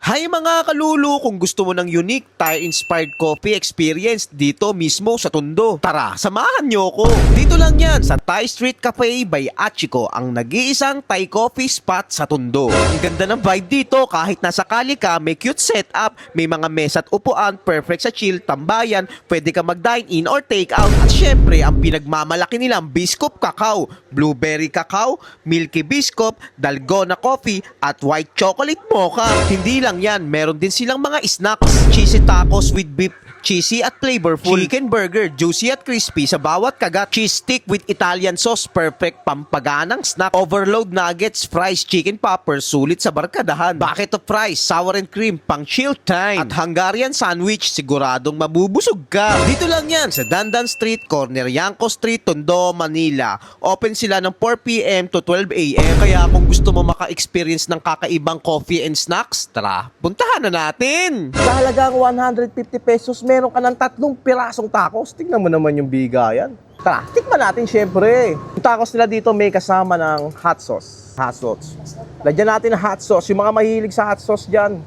Hi mga kalulu! Kung gusto mo ng unique Thai-inspired coffee experience dito mismo sa Tondo, tara, samahan nyo ko! Dito lang yan sa Thai Street Cafe by Achiko, ang nag-iisang Thai coffee spot sa Tondo. Ang ganda ng vibe dito kahit nasa kali ka, may cute setup, may mga mesa at upuan, perfect sa chill, tambayan, pwede ka mag-dine in or take out. At syempre, ang pinagmamalaki nilang Biscup Cacao, Blueberry Cacao, Milky Biscup, Dalgona Coffee, at White Chocolate Mocha. Hindi lang yan, meron din silang mga snacks, cheesy tacos with beef, cheesy at flavorful, chicken burger, juicy at crispy sa bawat kagat, cheese stick with Italian sauce, perfect pampaganang snack, overload nuggets, fries, chicken poppers, sulit sa barkadahan, bucket of fries, sour and cream, pang chill time, at Hungarian sandwich, siguradong mabubusog ka. Dito lang yan sa Dandan Street, corner Yanko Street, Tondo, Manila. Open sila ng 4 p.m. to 12 a.m. Kaya kung gusto mo maka-experience ng kakaibang coffee and snacks, tara, puntahan na natin! Sa halagang 150 pesos, meron ka ng 3 pirasong tacos. Tignan mo naman yung bigayan. Tara, tikman natin syempre. Yung tacos nila dito may kasama ng hot sauce. Hot sauce. Lagyan natin ng hot sauce. Yung mga mahilig sa hot sauce dyan,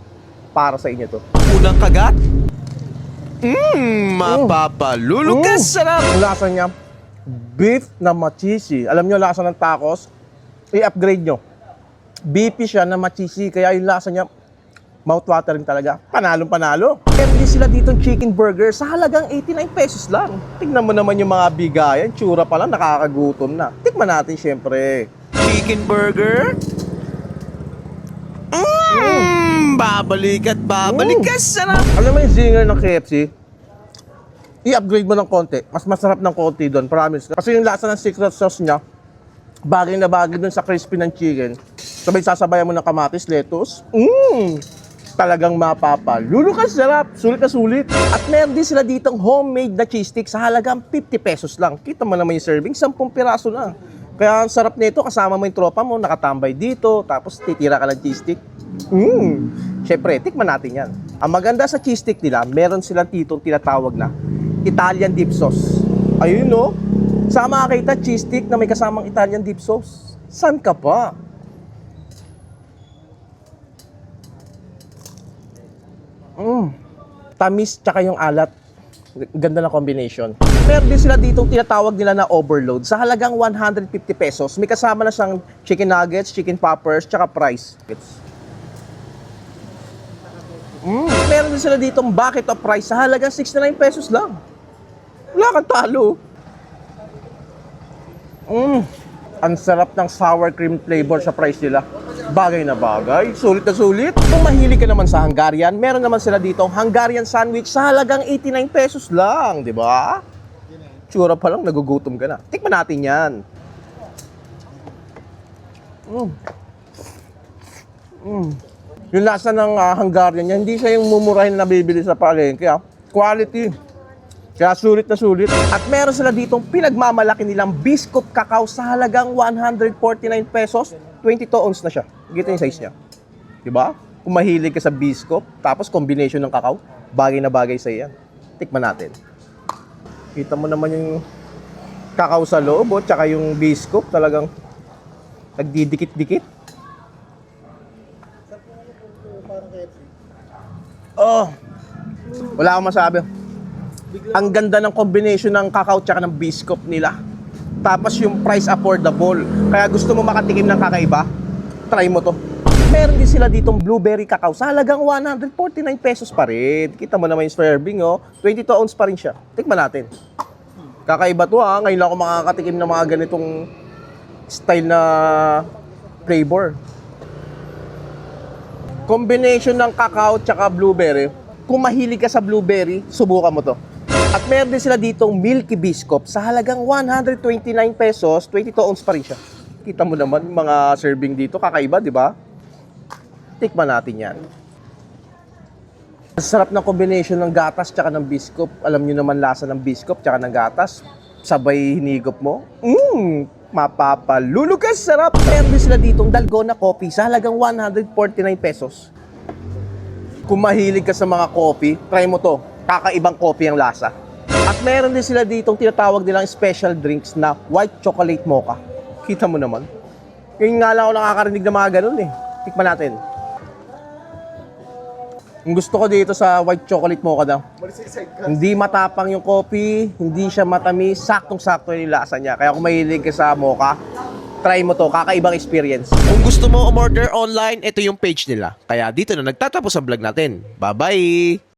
para sa inyo to. Unang kagat, mapapalulukas sarap! Ang lasa niya, beef na machisi. Alam nyo, lasa ng tacos, i-upgrade nyo. Beefy siya na machisi, kaya yung lasa niya, mouth-watering talaga. Panalong panalo. Meron din sila dito chicken burger sa halagang 89 pesos lang. Tingnan mo naman yung mga bigayan. Tsura pa lang, nakakagutom na. Tikman natin syempre. Chicken burger, babalik at babalik ka sarap! Alam mo yung zinger ng KFC? I-upgrade mo ng konti. Mas masarap ng konti doon, promise. Kasi yung lasa ng secret sauce niya, bagay na bagay doon sa crispy ng chicken. Sabay sasabayan mo ng kamatis, lettuce. Talagang mapapalulukas sarap. Sulit na sulit. At meron din sila ditong homemade na cheese stick sa halagang 50 pesos lang. Kita mo naman yung serving, 10 piraso na. Kaya ang sarap nito, kasama mo yung tropa mo, nakatambay dito, tapos titira ka ng cheese stick. Siyempre, tikman natin yan. Ang maganda sa cheese stick nila, meron silang titong tinatawag na Italian dip sauce. Ayun no? Sama makakita cheese stick na may kasamang Italian dip sauce. San ka pa? Tamis tsaka yung alat. Ganda ng combination. Meron din sila ditong tinatawag nila na overload. Sa halagang 150 pesos, may kasama na siyang chicken nuggets, chicken poppers, tsaka fries. Meron din sila ditong bucket of fries sa halagang 69 pesos lang. Wala kang talo. Ang sarap ng sour cream flavor sa fries nila. Bagay na bagay. Sulit na sulit. Kung mahilig ka naman sa Hungarian, meron naman sila ditong Hungarian sandwich sa halagang 89 pesos lang. Di ba? Tsura pa lang, nagugutom ka na. Tikman natin yan. Yung lasa ng Hungarian niya, hindi siya yung mumurahin na nabibili sa palengke. Quality. Kaya sulit na sulit. At meron sila ditong pinagmamalaki nilang Biscup Cacao sa halagang 149 pesos. 22 ounce na siya. Gito yung size niya. Diba? Kung mahilig ka sa Biscup, tapos combination ng cacao, bagay na bagay sa iyan. Tikman natin. Kita mo naman yung cacao sa loob, tsaka yung Biscup talagang nagdidikit-dikit. Wala akong masabi. Ang ganda ng combination ng cacao tsaka ng Biscup nila. Tapos yung price affordable. Kaya gusto mo makatikim ng kakaiba? Try mo to. Meron din sila ditong blueberry cacao sa halagang 149 pesos pa rin. Kita mo naman yung serving, 22 ounce pa rin siya. Tikman natin. Kakaiba to Ngayon lang ako makakatikim ng mga ganitong style na flavor. Combination ng cacao tsaka blueberry. Kung mahilig ka sa blueberry, subukan mo to. At meron din sila ditong Milky Biscup sa halagang 129 pesos, 22 ounce pa rin siya. Kita mo naman yung mga serving dito, kakaiba, di ba? Tikman natin yan. Ang sarap ng combination ng gatas tsaka ng Biscup. Alam nyo naman lasa ng Biscup tsaka ng gatas. Sabay hinigop mo. Mapapalulukas sarap. Meron din sila ditong Dalgona Coffee sa halagang 149 pesos. Kung mahilig ka sa mga coffee, try mo to. Kakaibang coffee ang lasa. At meron din sila ditong tinatawag nilang special drinks na white chocolate mocha. Kita mo naman. Ngayon nga lang ako nakakarinig ng mga ganun Tikman natin. Ang gusto ko dito sa white chocolate mocha daw. Hindi matapang yung coffee, hindi siya matamis, saktong-sakto yung lasa niya. Kaya kung mahilig ka sa mocha, try mo to, kakaibang experience. Kung gusto mo umorder online, ito yung page nila. Kaya dito na nagtatapos ang vlog natin. Bye-bye!